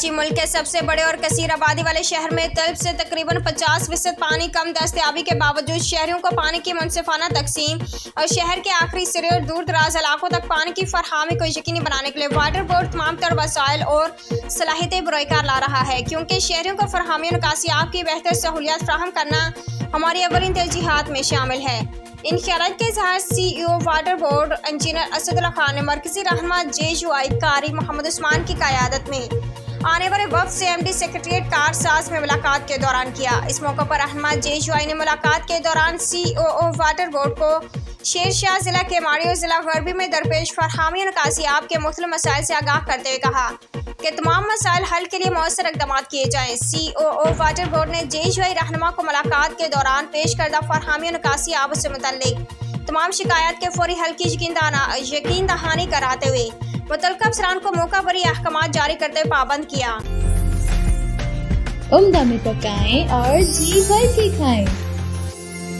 कराची मुल्क के सबसे बड़े और कसीर आबादी वाले शहर में तलब से तकरीबन 50% पानी कम दस्तयाबी के बावजूद शहरियों को पानी की मुनसिफाना तकसीम और शहर के आखिरी सिरे और दूर दराज इलाकों तक पानी की फरहमी को यकीनी बनाने के लिए वाटर बोर्ड तमाम तर वसाइल और सलाहियतें बरकार ला रहा है, क्योंकि शहरियों को फरहमी और निकासियाब की बेहतर सहूलियात फराहम करना हमारी अवलिन तरजीहात में शामिल है। इन ख्यालात के इजहार CEO water board engineer Asadullah Khan ने मरकजी रहनुमा JUI कारी मोहम्मद उस्मान की क़यादत में आने वाले वक्त से MD सेक्रेटरीट कारसाज में मुलाकात के दौरान किया। इस मौके पर रहनुमा JUI ने मुलाकात के दौरान COO वाटर बोर्ड को शेरशाह ज़िला के माड़ी और ज़िला गरबी में दरपेश फरहमी और निकासियाब के मुख्तलिफ मसाइल से आगाह करते हुए कहा कि तमाम मसाइल हल के लिए मौसर इक़दाम किए जाएँ। COO वाटर बोर्ड ने JUI रहनुमा को मुलाकात के दौरान पेश करदा फरहमी और निकासियाब से मुतल्लिक तमाम शिकायत के फौरी हल की यकीन दहानी कराते हुए मुतल्लिक़ अफसरान को मौका पर अहकामात जारी करते हुए पाबंद किया। उम्दा में पकाएं और जी भर के खाएं।